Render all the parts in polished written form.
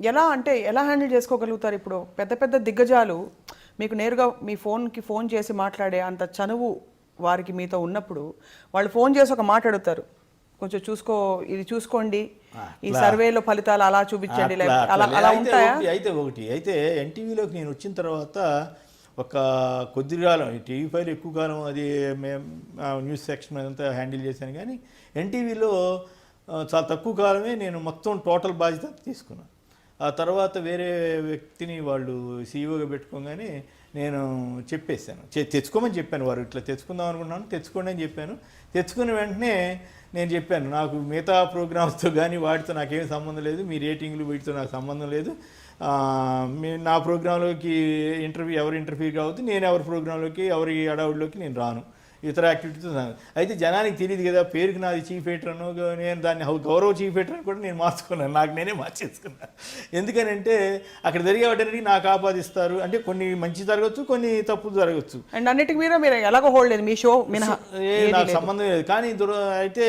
ఎలా హ్యాండిల్ చేసుకోగలుగుతారు? ఇప్పుడు పెద్ద పెద్ద దిగ్గజాలు మీకు నేరుగా మీ ఫోన్కి ఫోన్ చేసి మాట్లాడే అంత చనువు వారికి మీతో ఉన్నప్పుడు వాళ్ళు ఫోన్ చేసి ఒక మాట అడుగుతారు, కొంచెం ఇది చూసుకోండి, ఈ సర్వేలో ఫలితాలు అలా చూపించండి, అలా ఉంటాయా? అయితే ఎన్టీవీలోకి నేను వచ్చిన తర్వాత ఒక కొద్ది కాలం టీవీ ఫైల్ ఎక్కువ కాలం అది న్యూస్ సెక్షన్ అంతా హ్యాండిల్ చేశాను, కానీ ఎన్టీవీలో చాలా తక్కువ కాలమే నేను మొత్తం టోటల్ బాధ్యత తీసుకున్నాను. ఆ తర్వాత వేరే వ్యక్తిని వాళ్ళు సీఈఓగా పెట్టుకోగానే నేను చెప్పేశాను, తెచ్చుకోమని చెప్పాను. వారు ఇట్లా తెచ్చుకుందాం అనుకున్నాను, తెచ్చుకోండి అని చెప్పాను. తెచ్చుకున్న వెంటనే నేను చెప్పాను, నాకు మిగతా ప్రోగ్రామ్స్తో కానీ వాటితో నాకేం సంబంధం లేదు, మీ రేటింగ్లు వీటితో నాకు సంబంధం లేదు. నా ప్రోగ్రాంలోకి ఎవరు ఇంటర్వ్యూ కావద్దు, నేను ఎవరి ప్రోగ్రాంలోకి ఎవరి అడవుల్లోకి నేను రాను, ఇతర యాక్టివిటీతో. అయితే జనానికి తెలియదు కదా, పేరుకి నాది చీఫ్ ఎడిటర్ను, నేను దాన్ని గౌరవ చీఫ్ ఎడిటర్ అని కూడా నేను మార్చుకున్నాను, నాకు నేనే మార్చేసుకున్నాను. ఎందుకనంటే అక్కడ జరిగే వాటిని నాకు ఆపాదిస్తారు, అంటే కొన్ని మంచి జరగచ్చు, కొన్ని తప్పులు జరగచ్చు, అండ్ అన్నిటికీ మీరు ఎలాగో హోల్డ్ లేదు, మీ షో నాకు సంబంధం లేదు. కానీ అయితే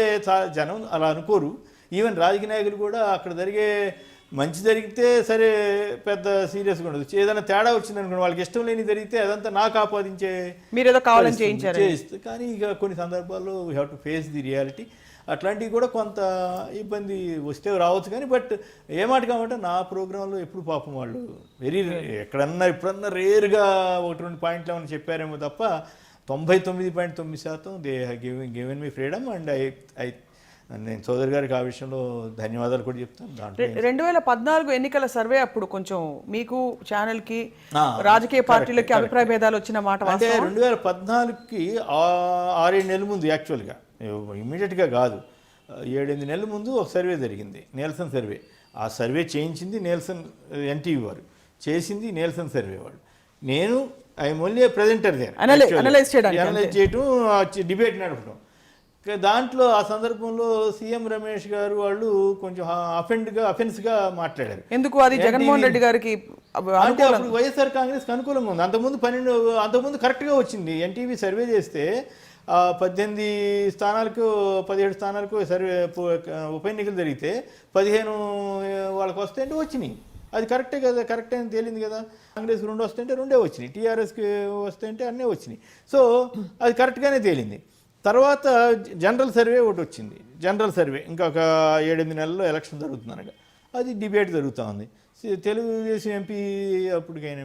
జనం అలా అనుకోరు. ఈవెన్ రాజకీయ నాయకులు కూడా అక్కడ జరిగే మంచి జరిగితే సరే పెద్ద సీరియస్గా ఉండదు, ఏదైనా తేడా వచ్చింది అనుకోండి, వాళ్ళకి ఇష్టం లేని జరిగితే అదంతా నాకు ఆపాదించే మీరేదో కావాలని చేయించారు. కానీ ఇక కొన్ని సందర్భాల్లో we have to face the reality. అట్లాంటివి కూడా కొంత ఇబ్బంది వస్తే రావచ్చు. కానీ బట్ ఏమాట కాబట్టి నా ప్రోగ్రాంలో ఎప్పుడు పాపం వాళ్ళు ఎప్పుడన్నా రేరుగా 1-2 పాయింట్లు ఏమైనా చెప్పారేమో తప్ప 99.9% they given me freedom. And నేను సోదరు గారికి ఆ విషయంలో ధన్యవాదాలు కూడా చెప్తాను. 2014 ఎన్నికల సర్వే అప్పుడు కొంచెం మీకు ఛానల్కి రాజకీయ పార్టీలకి అభిప్రాయ భేదాలు వచ్చిన మాట అంటే 2014కి 6-7 నెలల ముందు, యాక్చువల్గా ఇమ్మీడియట్గా కాదు, 7-8 నెలల ముందు ఒక సర్వే జరిగింది, నేల్సన్ సర్వే. ఆ సర్వే చేయించింది నేల్సన్, ఎన్టీవీ వారు చేసింది నేల్సన్ సర్వే వాళ్ళు. నేను I'm only presenter there, analyse చేయటం, డిబేట్ నడపడం. దాంట్లో ఆ సందర్భంలో సీఎం రమేష్ గారు వాళ్ళు కొంచెం అఫెన్స్గా మాట్లాడారు. ఎందుకు? అది జగన్మోహన్ రెడ్డి గారికి అంటే అప్పుడు వైఎస్ఆర్ కాంగ్రెస్కి అనుకూలంగా ఉంది. అంతకుముందు కరెక్ట్గా వచ్చింది. ఎన్టీవీ సర్వే చేస్తే 18 స్థానాలకు 17 స్థానాలకు సర్వే ఉప ఎన్నికలు జరిగితే 15 వాళ్ళకి వస్తే అంటే వచ్చినాయి. అది కరెక్టే కదా, కరెక్ట్ అని తేలింది కదా. కాంగ్రెస్కి 2 వస్తే అంటే 2 వచ్చినాయి, టీఆర్ఎస్కి వస్తే అంటే అన్నీ వచ్చినాయి. సో అది కరెక్ట్గానే తేలింది. తర్వాత జనరల్ సర్వే ఒకటి వచ్చింది. జనరల్ సర్వే ఇంకొక 7-8 నెలల్లో ఎలక్షన్ జరుగుతుంది అనగా అది డిబేట్ జరుగుతూ ఉంది. తెలుగుదేశం ఎంపీ, అప్పటికైన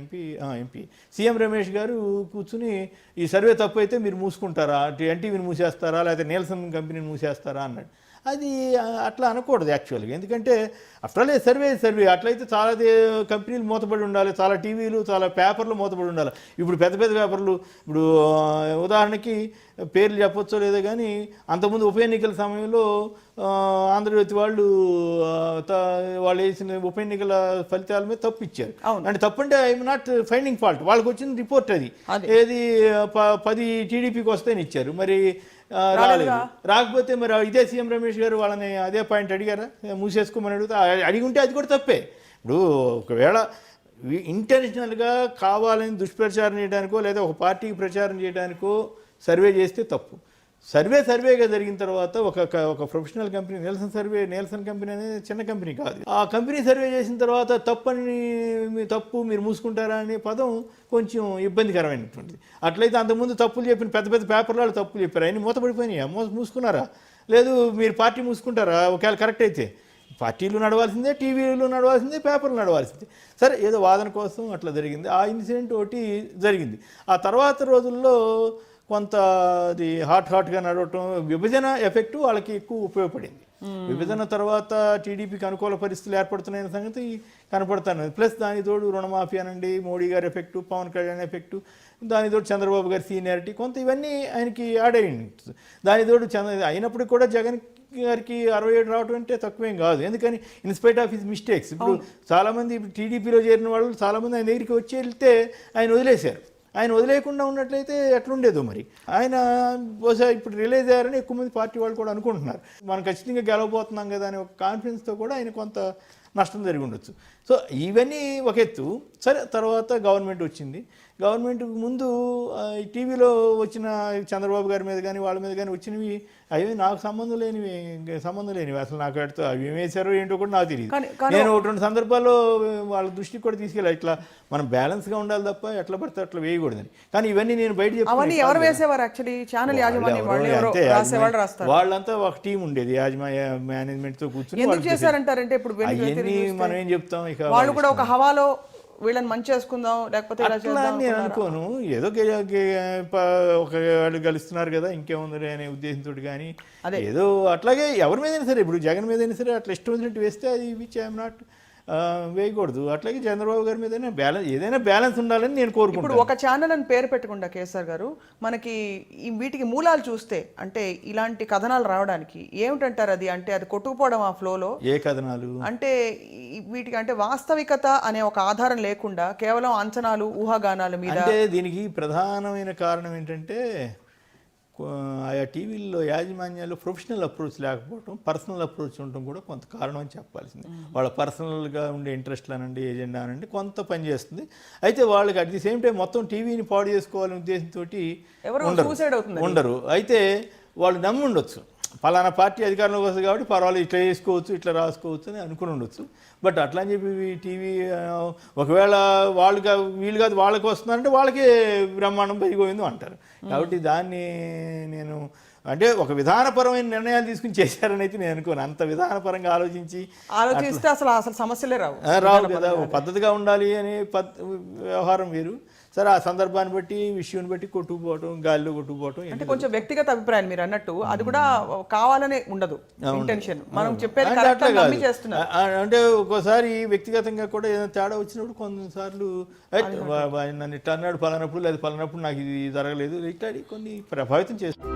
ఎంపీ సీఎం రమేష్ గారు కూర్చుని ఈ సర్వే తప్పు అయితే మీరు మూసుకుంటారా, ఎన్టీవీని మూసేస్తారా, లేకపోతే నేల్సన్ కంపెనీని మూసేస్తారా అన్నాడు. అది అట్లా అనకూడదు యాక్చువల్గా. ఎందుకంటే అట్లే సర్వే అట్లయితే చాలా కంపెనీలు మూతపడి ఉండాలి, చాలా టీవీలు, చాలా పేపర్లు మూతపడి ఉండాలి. ఇప్పుడు పెద్ద పేపర్లు, ఇప్పుడు ఉదాహరణకి పేర్లు చెప్పొచ్చో లేదో కానీ అంతకుముందు ఉప ఎన్నికల సమయంలో ఆంధ్రజ్యోతి వాళ్ళు వేసిన ఉప ఎన్నికల ఫలితాల మీద తప్పు ఇచ్చారు. అంటే తప్పు అంటే ఐఎమ్ నాట్ ఫైండింగ్ ఫాల్ట్, వాళ్ళకి వచ్చిన రిపోర్ట్ అది ఏది 10 టీడీపీకి వస్తేనే ఇచ్చారు, మరి రాకపోతే మరి ఇదే సీఎం రమేష్ గారు వాళ్ళని అదే పాయింట్ అడిగారా, మూసేసుకోమని అడిగి ఉంటే అది కూడా తప్పే. ఇప్పుడు ఒకవేళ ఇంటెన్షనల్గా కావాలని దుష్ప్రచారం చేయడానికో లేదా ఒక పార్టీకి ప్రచారం చేయడానికో సర్వే చేస్తే తప్పు. సర్వేగా జరిగిన తర్వాత ఒక ప్రొఫెషనల్ కంపెనీ నేల్సన్ కంపెనీ అనేది చిన్న కంపెనీ కాదు. ఆ కంపెనీ సర్వే చేసిన తర్వాత తప్పు మీరు మూసుకుంటారా అనే పదం కొంచెం ఇబ్బందికరమైనటువంటిది. అట్లయితే అంతకుముందు తప్పులు చెప్పిన పెద్ద పేపర్లో తప్పులు చెప్పారు, అన్నీ మూతపడిపోయినాయి, మూసుకున్నారా? లేదు మీరు పార్టీ మూసుకుంటారా? ఒకవేళ కరెక్ట్ అయితే పార్టీలు నడవాల్సిందే, టీవీలు నడవాల్సిందే, పేపర్లు నడవాల్సిందే. సరే ఏదో వాదన కోసం అట్లా జరిగింది. ఆ ఇన్సిడెంట్ ఒకటి జరిగింది. ఆ తర్వాత రోజుల్లో కొంత అది హాట్గా నడవటం, విభజన ఎఫెక్టు వాళ్ళకి ఎక్కువ ఉపయోగపడింది. విభజన తర్వాత టీడీపీకి అనుకూల పరిస్థితులు ఏర్పడుతున్నాయన్న సంగతి కనపడుతున్నాయి. ప్లస్ దాని తోడు రుణమాఫీ అనండి, మోడీ గారి ఎఫెక్టు, పవన్ కళ్యాణ్ ఎఫెక్టు, దాని తోడు చంద్రబాబు గారి సీనియారిటీ కొంత ఇవన్నీ ఆయనకి ఆడైంది. దాని తోడు అయినప్పటికీ కూడా జగన్ గారికి 67 రావడం అంటే తక్కువేం కాదు. ఎందుకని ఇన్స్పైట్ ఆఫ్ హిస్ మిస్టేక్స్. ఇప్పుడు చాలామంది టీడీపీలో చేరిన వాళ్ళు చాలామంది ఆయన దగ్గరికి వచ్చి వెళ్తే ఆయన వదిలేశారు. ఆయన వదిలేయకుండా ఉన్నట్లయితే ఎట్లుండేదో మరి. ఆయన బహుశా ఇప్పుడు రిలీజ్ అయ్యారని ఎక్కువ మంది పార్టీ వాళ్ళు కూడా అనుకుంటున్నారు. మనం ఖచ్చితంగా గెలవబోతున్నాం కదా అనే ఒక కాన్ఫిడెన్స్తో కూడా ఆయన కొంత నష్టం జరిగి ఉండొచ్చు. సో ఇవన్నీ ఒక ఎత్తు. సరే తర్వాత గవర్నమెంట్ వచ్చింది. గవర్నమెంట్కి ముందు ఈ టీవీలో వచ్చిన చంద్రబాబు గారి మీద కానీ వాళ్ళ మీద కానీ వచ్చినవి అవి నాకు సంబంధం లేనివి అసలు నాకు వాటితో అవి ఏం వేశారో ఏంటో కూడా నాకు తెలియదు. నేను ఒకటి రెండు సందర్భాల్లో వాళ్ళ దృష్టికి కూడా తీసుకెళ్ళి ఇట్లా మనం బ్యాలెన్స్గా ఉండాలి తప్ప ఎట్లా పడితే అట్లా వేయకూడదని. కానీ ఇవన్నీ నేను బయట అవన్నీ ఎవరు వేసేవారు యాక్చువల్లీ ఛానల్ యాజమాన్యం వాళ్ళంతా ఒక టీం ఉండేది మేనేజ్మెంట్తో కూర్చొని. ఎందుకు చేశారంటారంటే ఇప్పుడు అవన్నీ మనం ఏం చెప్తాం, ఇక వాళ్ళు కూడా ఒక హవాలో వీళ్ళని మంచి చేసుకుందాం లేకపోతే ఇలా చేద్దాం నేను అనుకోను. ఏదో ఒక వాళ్ళు గెలుస్తున్నారు కదా ఇంకేముంది అనే ఉద్దేశంతో కానీ ఏదో అట్లాగే ఎవరి మీదైనా సరే, ఇప్పుడు జగన్ మీదైనా సరే అట్లా ఇష్టం వచ్చినట్టు వేస్తే అది విచ్ ఐఎమ్ నాట్ వేయకూడదు. అట్లాగే చంద్రబాబు గారి మీద ఏదైనా బ్యాలెన్స్ ఉండాలని నేను కోరుకుంటాను. ఇప్పుడు ఒక ఛానల్ అని పేరు పెట్టకుండా కేసీఆర్ గారు మనకి వీటికి మూలాలు చూస్తే అంటే ఇలాంటి కథనాలు రావడానికి ఏమిటంటారు? అది అంటే అది కొట్టుకుపోవడం ఆ ఫ్లోలో ఏ కథనాలు అంటే వీటికి అంటే వాస్తవికత అనే ఒక ఆధారం లేకుండా కేవలం అంచనాలు ఊహాగానాల మీద. అంటే దీనికి ప్రధానమైన కారణం ఏంటంటే ఆయా టీవీల్లో యాజమాన్యాలు ప్రొఫెషనల్ అప్రోచ్ లేకపోవడం, పర్సనల్ అప్రోచ్ ఉండటం కూడా కొంత కారణం అని చెప్పాల్సింది. వాళ్ళ పర్సనల్గా ఉండే ఇంట్రెస్ట్లు అనండి, ఏజెండా అనండి కొంత పనిచేస్తుంది. అయితే వాళ్ళకి అట్ ది సేమ్ టైం మొత్తం టీవీని పాడు చేసుకోవాలనే ఉద్దేశంతో ఉండరు. అయితే వాళ్ళు నమ్మి ఉండొచ్చు పలానా పార్టీ అధికారంలోకి వస్తుంది కాబట్టి పర్వాలేదు ఇట్లా చేసుకోవచ్చు ఇట్లా రాసుకోవచ్చు అని అనుకుని ఉండొచ్చు. బట్ అట్లా అని చెప్పి టీవీ ఒకవేళ వీళ్ళు కాదు వాళ్ళకి వస్తున్నారంటే వాళ్ళకే బ్రహ్మాండం పైపోయిందో అంటారు. కాబట్టి దాన్ని నేను అంటే ఒక విధానపరమైన నిర్ణయాలు తీసుకుని చేశారని అయితే నేను అనుకోను. అంత విధానపరంగా ఆలోచిస్తే అసలు సమస్యలే రావు కదా. పద్ధతిగా ఉండాలి అనే వ్యవహారం వేరు. సరే ఆ సందర్భాన్ని బట్టి విషయాన్ని బట్టి కొట్టుకుపోవటం, గాలిలో కొట్టుకుపోవటం అంటే కొంచెం వ్యక్తిగత అభిప్రాయం మీరు అన్నట్టు అది కూడా కావాలనే ఉండదు ఇంటెన్షన్. మనం చెప్పేది అంటే ఒక్కోసారి వ్యక్తిగతంగా కూడా ఏదైనా తేడా వచ్చినప్పుడు కొన్నిసార్లు నన్ను ఇట్లా అన్నాడు పలానప్పుడు లేదా పలానప్పుడు నాకు ఇది జరగలేదు ఇట్లా కొన్ని ప్రభావితం చేస్తుంది.